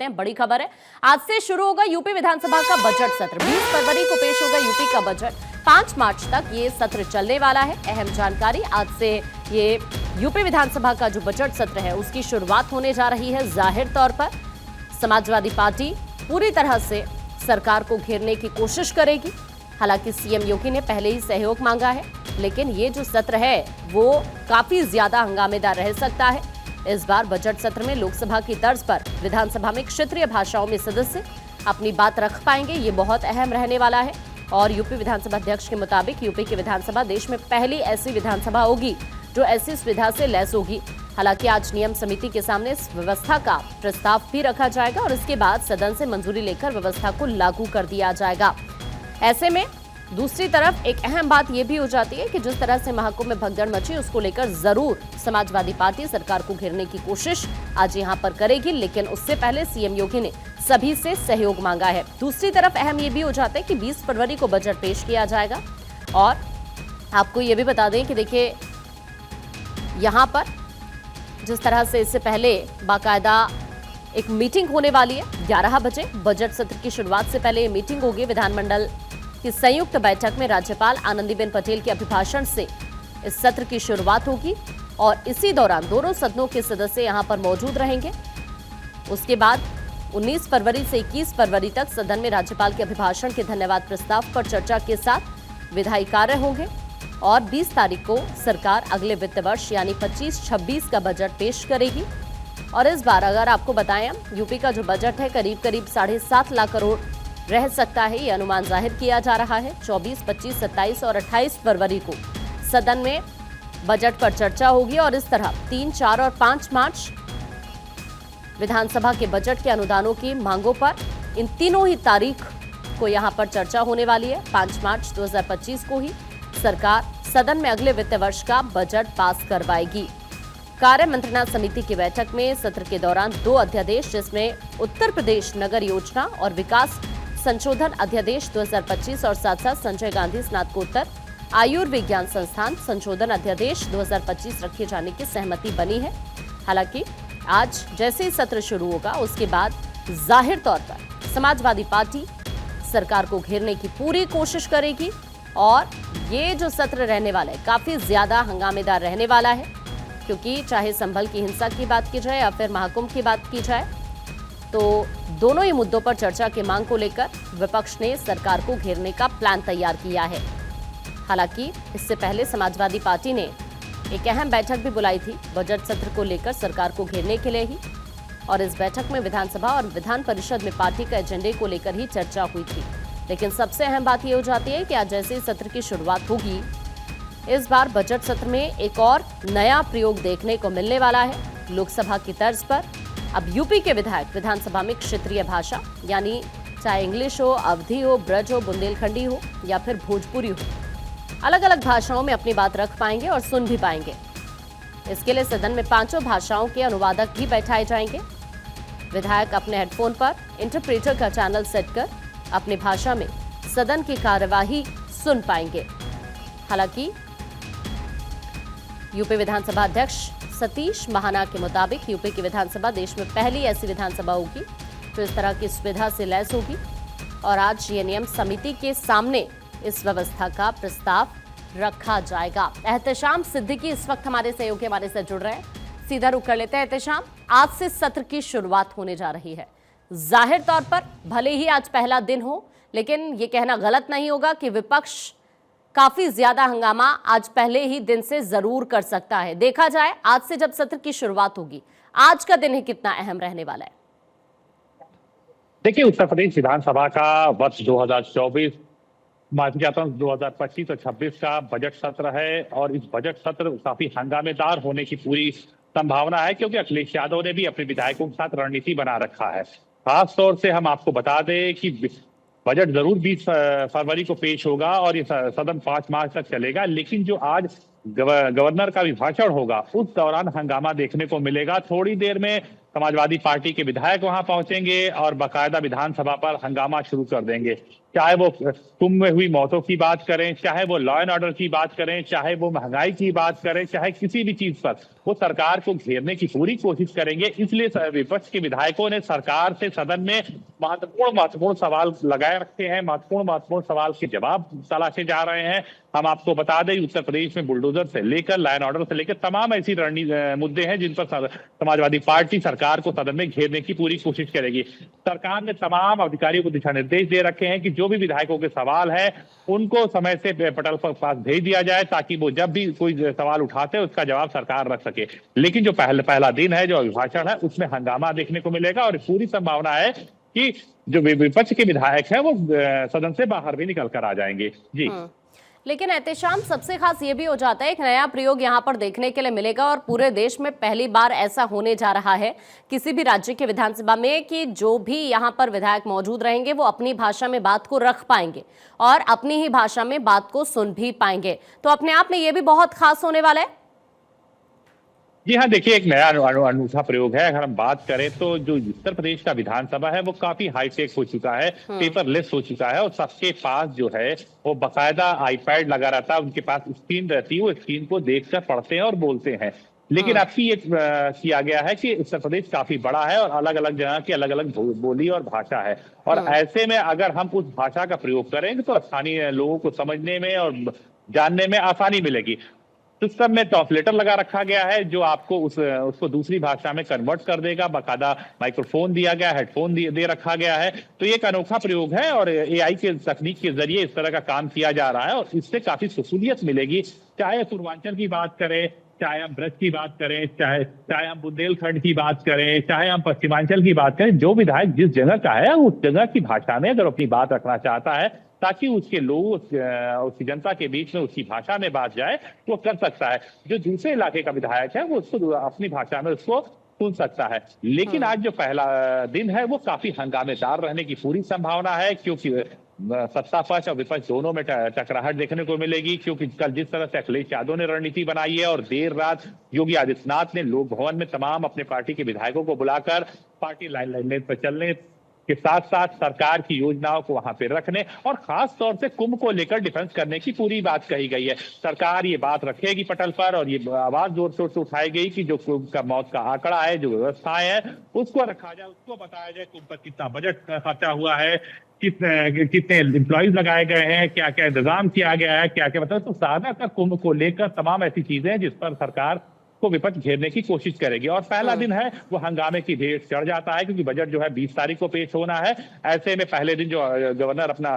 बढ़ते हैं, बड़ी खबर है। आज से शुरू होगा यूपी विधानसभा का बजट सत्र। 20 फरवरी को पेश होगा यूपी का बजट। 5 मार्च तक ये सत्र चलने वाला है। अहम जानकारी, आज से ये यूपी विधानसभा का जो बजट सत्र है उसकी शुरुआत होने जा रही है। जाहिर तौर पर समाजवादी पार्टी पूरी तरह से सरकार को घेरने की कोशिश करेगी। हालांकि सीएम योगी ने पहले ही सहयोग मांगा है, लेकिन ये जो सत्र है वो काफी ज्यादा हंगामेदार रह सकता है। इस बार बजट सत्र में लोकसभा की तर्ज पर विधानसभा में क्षेत्रीय भाषाओं में सदस्य अपनी बात रख पाएंगे, ये बहुत अहम रहने वाला है। और यूपी विधानसभा अध्यक्ष के मुताबिक यूपी की विधानसभा देश में पहली ऐसी विधानसभा होगी जो ऐसी सुविधा से लैस होगी। हालांकि आज नियम समिति के सामने इस व्यवस्था का प्रस्ताव भी रखा जाएगा और इसके बाद सदन से मंजूरी लेकर व्यवस्था को लागू कर दिया जाएगा। ऐसे में दूसरी तरफ एक अहम बात यह भी हो जाती है कि जिस तरह से महाकुंभ में भगदड़ मची, उसको लेकर जरूर समाजवादी पार्टी सरकार को घेरने की कोशिश आज यहां पर करेगी, लेकिन उससे पहले सीएम योगी ने सभी से सहयोग मांगा है। दूसरी तरफ अहम यह भी हो जाता है कि 20 फरवरी को बजट पेश किया जाएगा। और आपको यह भी बता दें कि देखिए, यहां पर जिस तरह से इससे पहले बाकायदा एक मीटिंग होने वाली है 11 बजे। बजट सत्र की शुरुआत से पहले मीटिंग होगी। विधानमंडल की संयुक्त बैठक में राज्यपाल आनंदीबेन पटेल के अभिभाषण से इस सत्र की शुरुआत होगी और इसी दौरान दोनों सदनों के सदस्य यहां पर मौजूद रहेंगे। उसके बाद 19 फरवरी से 21 फरवरी तक सदन में राज्यपाल के अभिभाषण के धन्यवाद प्रस्ताव पर चर्चा के साथ विधायी कार्य होंगे और 20 तारीख को सरकार अगले वित्त वर्ष यानी 25-26 का बजट पेश करेगी। और इस बार अगर आपको बताएं, यूपी का जो बजट है करीब 7.5 लाख करोड़ रह सकता है, ये अनुमान जाहिर किया जा रहा है। 24, 25, 27 और 28 फरवरी को सदन में बजट पर चर्चा होगी और इस तरह 3, 4 और 5 मार्च विधानसभा के बजट के अनुदानों की मांगों पर इन तीनों ही तारीख को यहां पर चर्चा होने वाली है। 5 मार्च 2025 को ही सरकार सदन में अगले वित्त वर्ष का बजट पास करवाएगी। कार्य मंत्रणा समिति की बैठक में सत्र के दौरान 2 अध्यादेश, जिसमें उत्तर प्रदेश नगर योजना और विकास संशोधन अध्यादेश 2025 और साथ साथ संजय गांधी स्नातकोत्तर आयुर्विज्ञान संस्थान संशोधन अध्यादेश 2025 रखे जाने की सहमति बनी है। हालांकि आज जैसे ही सत्र शुरू होगा उसके बाद जाहिर तौर पर समाजवादी पार्टी सरकार को घेरने की पूरी कोशिश करेगी और ये जो सत्र रहने वाला है काफी ज्यादा हंगामेदार रहने वाला है, क्योंकि चाहे संभल की हिंसा की बात की जाए या फिर महाकुंभ की बात की जाए, तो दोनों ही मुद्दों पर चर्चा की मांग को लेकर विपक्ष ने सरकार को घेरने का प्लान तैयार किया है। हालांकि इससे पहले समाजवादी पार्टी ने एक अहम बैठक भी बुलाई थी बजट सत्र को लेकर सरकार को घेरने के लिए ही, और इस बैठक में विधानसभा और विधान परिषद में पार्टी के एजेंडे को लेकर ही चर्चा हुई थी। लेकिन सबसे अहम बात यह हो जाती है कि आज जैसे ही सत्र की शुरुआत होगी, इस बार बजट सत्र में एक और नया प्रयोग देखने को मिलने वाला है। लोकसभा की तर्ज पर अब यूपी के विधायक विधानसभा में क्षेत्रीय भाषा यानी चाहे इंग्लिश हो, अवधी हो, ब्रज हो, बुंदेलखंडी हो या फिर भोजपुरी हो, अलग अलग भाषाओं में अपनी बात रख पाएंगे और सुन भी पाएंगे। इसके लिए सदन में 5 भाषाओं के अनुवादक भी बैठाए जाएंगे। विधायक अपने हेडफोन पर इंटरप्रेटर का चैनल सेट कर अपनी भाषा में सदन की कार्यवाही सुन पाएंगे। हालांकि यूपी विधानसभा अध्यक्ष सतीश महाना के मुताबिक यूपी की विधानसभा देश में पहली ऐसी विधानसभा होगी जो इस तरह की सुविधा से लैस होगी और आज ये नियम समिति के सामने इस व्यवस्था का प्रस्ताव रखा जाएगा। एहतेशाम सिद्दीकी इस वक्त हमारे सहयोगी हमारे साथ जुड़ रहे हैं, सीधा रुख कर लेते हैं। एहतेशाम, आज से सत्र की शुरुआत होने जा रही है। जाहिर तौर पर भले ही आज पहला दिन हो, लेकिन ये कहना गलत नहीं होगा कि विपक्ष काफी ज्यादा हंगामा आज पहले ही दिन से जरूर कर सकता है। देखा जाए आज से जब सत्र की शुरुआत होगी, आज का दिन ही कितना अहम रहने वाला है। देखिए, उत्तर प्रदेश विधानसभा का वर्ष 2024 माफ जाता हूँ 2025 और 26 का बजट सत्र है और इस बजट सत्र काफी हंगामेदार होने की पूरी संभावना है, क्योंकि अखिलेश यादव ने भी अपने विधायकों के साथ रणनीति बना रखा है। खास तौर से हम आपको बता दें कि बजट जरूर 20 फरवरी को पेश होगा और ये सदन 5 मार्च तक चलेगा, लेकिन जो आज गवर्नर का अभिभाषण होगा उस दौरान हंगामा देखने को मिलेगा। थोड़ी देर में समाजवादी पार्टी के विधायक वहां पहुंचेंगे और बाकायदा विधानसभा पर हंगामा शुरू कर देंगे। चाहे वो कुंभ में हुई मौतों की बात करें, चाहे वो लॉ एंड ऑर्डर की बात करें, चाहे वो महंगाई की बात करें, चाहे किसी भी चीज पर वो सरकार को घेरने की पूरी कोशिश करेंगे। इसलिए विपक्ष के विधायकों ने सरकार से सदन में महत्वपूर्ण सवाल लगाए रखे हैं, महत्वपूर्ण सवाल के जवाब तलाशे जा रहे हैं। हम आपको बता दें, उत्तर प्रदेश में बुलडोजर से लेकर लॉ एंड ऑर्डर से लेकर तमाम ऐसी मुद्दे हैं जिन पर समाजवादी पार्टी सरकार को सदन में घेरने की पूरी कोशिश करेगी। सरकार ने तमाम अधिकारियों को दिशा निर्देश दे रखे हैं कि जो भी विधायकों के सवाल है उनको समय से पटल पर पास भेज दिया जाए, ताकि वो जब भी कोई सवाल उठाते हैं उसका जवाब सरकार रख सके। लेकिन जो पहला दिन है, जो अभिभाषण है, उसमें हंगामा देखने को मिलेगा और पूरी संभावना है कि जो विपक्ष के विधायक है वो सदन से बाहर भी निकल कर आ जाएंगे। जी। लेकिन एहतेशाम, सबसे खास ये भी हो जाता है, एक नया प्रयोग यहाँ पर देखने के लिए मिलेगा और पूरे देश में पहली बार ऐसा होने जा रहा है किसी भी राज्य के विधानसभा में कि जो भी यहाँ पर विधायक मौजूद रहेंगे वो अपनी भाषा में बात को रख पाएंगे और अपनी ही भाषा में बात को सुन भी पाएंगे। तो अपने आप में ये भी बहुत खास होने वाला है। जी हाँ, देखिए, एक नया अनूठा प्रयोग है। अगर हम बात करें तो जो उत्तर प्रदेश का विधानसभा है वो काफी हाईटेक हो चुका है, पेपरलेस हो चुका है और सबके पास जो है वो बाकायदा आईपैड लगा रहता है, उनके पास स्क्रीन रहती है, वो स्क्रीन को देखकर पढ़ते हैं और बोलते हैं। लेकिन अब की ये किया गया है कि उत्तर प्रदेश काफी बड़ा है और अलग अलग जगह की अलग अलग बोली और भाषा है, और ऐसे में अगर हम उस भाषा का प्रयोग करेंगे तो स्थानीय लोगों को समझने में और जानने में आसानी मिलेगी। सिस्टम में ट्रांसलेटर लगा रखा गया है जो आपको उसको दूसरी भाषा में कन्वर्ट कर देगा। बाकायदा माइक्रोफोन दिया गया, हेडफोन दे रखा गया है। तो ये एक अनोखा प्रयोग है और एआई के तकनीक के जरिए इस तरह का काम किया जा रहा है और इससे काफी सहूलियत मिलेगी। चाहे पूर्वांचल की बात करें, चाहे हम ब्रज की बात करें, चाहे हम बुंदेलखंड की बात करें, चाहे हम पश्चिमांचल की बात करें, जो विधायक जिस जगह का है उस जगह की भाषा में अगर अपनी बात रखना चाहता है ताकि उसके लोग उसकी जनता के बीच में उसकी भाषा में बात जाए, वो कर सकता है। जो दूसरे इलाके का विधायक है वो उसको अपनी भाषा में उसको सुन सकता है। लेकिन आज जो पहला दिन है वो काफी हंगामेदार रहने की पूरी संभावना है, क्योंकि सत्ता पक्ष और विपक्ष दोनों में टकराहट देखने को मिलेगी। क्योंकि कल जिस तरह से अखिलेश यादव ने रणनीति बनाई है और देर रात योगी आदित्यनाथ ने लोक भवन में तमाम अपने पार्टी के विधायकों को बुलाकर पार्टी लाइन पर चलने के साथ साथ सरकार की योजनाओं को वहां पे रखने और खास तौर से कुंभ को लेकर डिफेंस करने की पूरी बात कही गई है। सरकार ये बात रखेगी पटल पर और ये आवाज जोर शोर से उठाई गई कि जो कुंभ का मौत का आंकड़ा है, जो व्यवस्थाएं हैं, उसको रखा जाए, उसको बताया जाए कुंभ पर कितना बजट खर्चा हुआ है, कितने एम्प्लॉयज लगाए गए हैं, क्या क्या इंतजाम किया गया है, क्या क्या मतलब। तो ज्यादातर कुंभ को लेकर तमाम ऐसी चीजें हैं जिस पर सरकार को विपक्ष घेरने की कोशिश करेगी। और पहला दिन है वो हंगामे की ढेर चढ़ जाता है, क्योंकि बजट जो है 20 तारीख को पेश होना है। ऐसे में पहले दिन जो गवर्नर अपना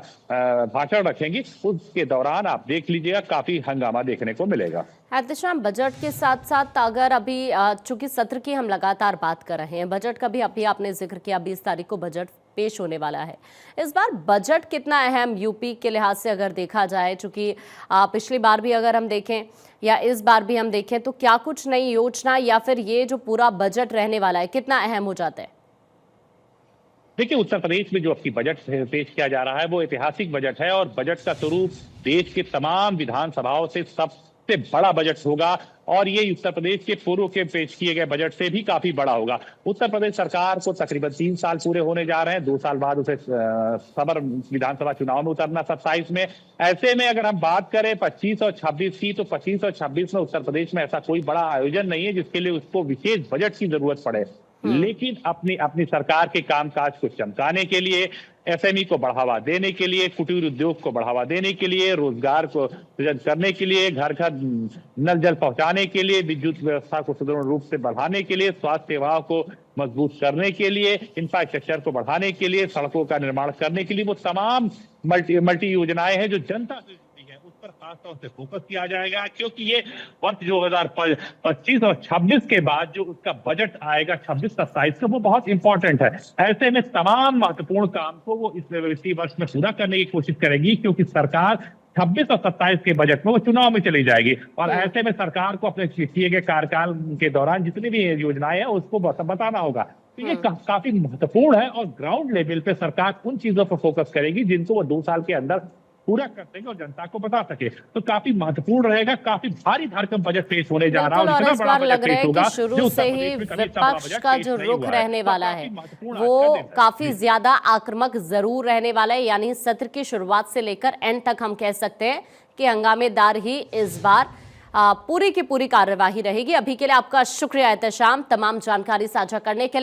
भाषण रखेंगी उसके दौरान आप देख लीजिएगा काफी हंगामा देखने को मिलेगा। एहतेशाम, बजट के साथ साथ अगर अभी चूंकि सत्र की हम लगातार बात कर रहे हैं, बजट का भी अभी आपने जिक्र किया, 20 तारीख को बजट पेश होने वाला है। इस बार बजट कितना अहम यूपी के लिहाज से अगर देखा जाए, चूंकि पिछली बार भी अगर हम देखें या इस बार भी हम देखें, तो क्या कुछ नई योजना या फिर ये जो पूरा बजट रहने वाला है कितना अहम हो जाता है? देखिए, उत्तर प्रदेश में जो अपनी बजट पेश किया जा रहा है वो ऐतिहासिक बजट है और बजट का स्वरूप देश के तमाम विधानसभाओं से सबसे बड़ा बजट होगा और ये उत्तर प्रदेश के पूर्व के पेश किए गए बजट से भी काफी बड़ा होगा। उत्तर प्रदेश सरकार को तकरीबन 3 साल पूरे होने जा रहे हैं, 2 साल बाद उसे सबर विधानसभा चुनाव में उतरना 27 में। ऐसे में अगर हम बात करें 25 और 26 की, तो 25 और 26 में उत्तर प्रदेश में ऐसा कोई बड़ा आयोजन नहीं है जिसके लिए उसको विशेष बजट की जरूरत पड़े। लेकिन अपनी सरकार के कामकाज को चमकाने के लिए, एसएमई को बढ़ावा देने के लिए, कुटीर उद्योग को बढ़ावा देने के लिए, रोजगार को सृजन करने के लिए, घर घर नल जल पहुंचाने के लिए, विद्युत व्यवस्था को सुदृढ़ रूप से बढ़ाने के लिए, स्वास्थ्य सेवाओं को मजबूत करने के लिए, इंफ्रास्ट्रक्चर को बढ़ाने के लिए, सड़कों का निर्माण करने के लिए, वो तमाम मल्टी योजनाएं हैं जो जनता से उस पर खास तौर से फोकस किया जाएगा। क्योंकि ये वर्ष 2025 और 26 के बाद जो उसका बजट आएगा 26-27 का, वो बहुत इंपॉर्टेंट है। ऐसे में तमाम महत्वपूर्ण काम को वो इस वित्तीय वर्ष में पूरा करने की कोशिश करेगी, क्योंकि सरकार 26 और 27 के बजट में वो चुनाव में चली जाएगी और ऐसे में सरकार को अपने किए गए कार्यकाल के दौरान जितनी भी योजनाएं हैं उसको बताना होगा। तो ये काफी महत्वपूर्ण है और ग्राउंड लेवल पे सरकार उन चीजों पर फोकस करेगी जिनको वो 2 साल के अंदर पूरा कर सके और जनता को बता सके। तो काफी महत्वपूर्ण रहेगा, काफी भारी भरकम बजट पेश होने जा रहा है। बिल्कुल, और इतना इस बड़ा बार बजट लग रहा पेश है होगा कि शुरू जो से उत्तर ही प्रदेश में कभी इतना बड़ा विपक्ष बजट का पेश जो नहीं रुख हुआ है। रहने तो वाला काफी है महत्वपूर्ण वो आज का दिन है। काफी ज्यादा आक्रामक जरूर रहने वाला है। यानी सत्र की शुरुआत से लेकर एंड तक हम कह सकते हैं कि हंगामेदार ही इस बार पूरी की पूरी कार्यवाही रहेगी। अभी के लिए आपका शुक्रिया एहतशाम, तमाम जानकारी साझा करने के लिए।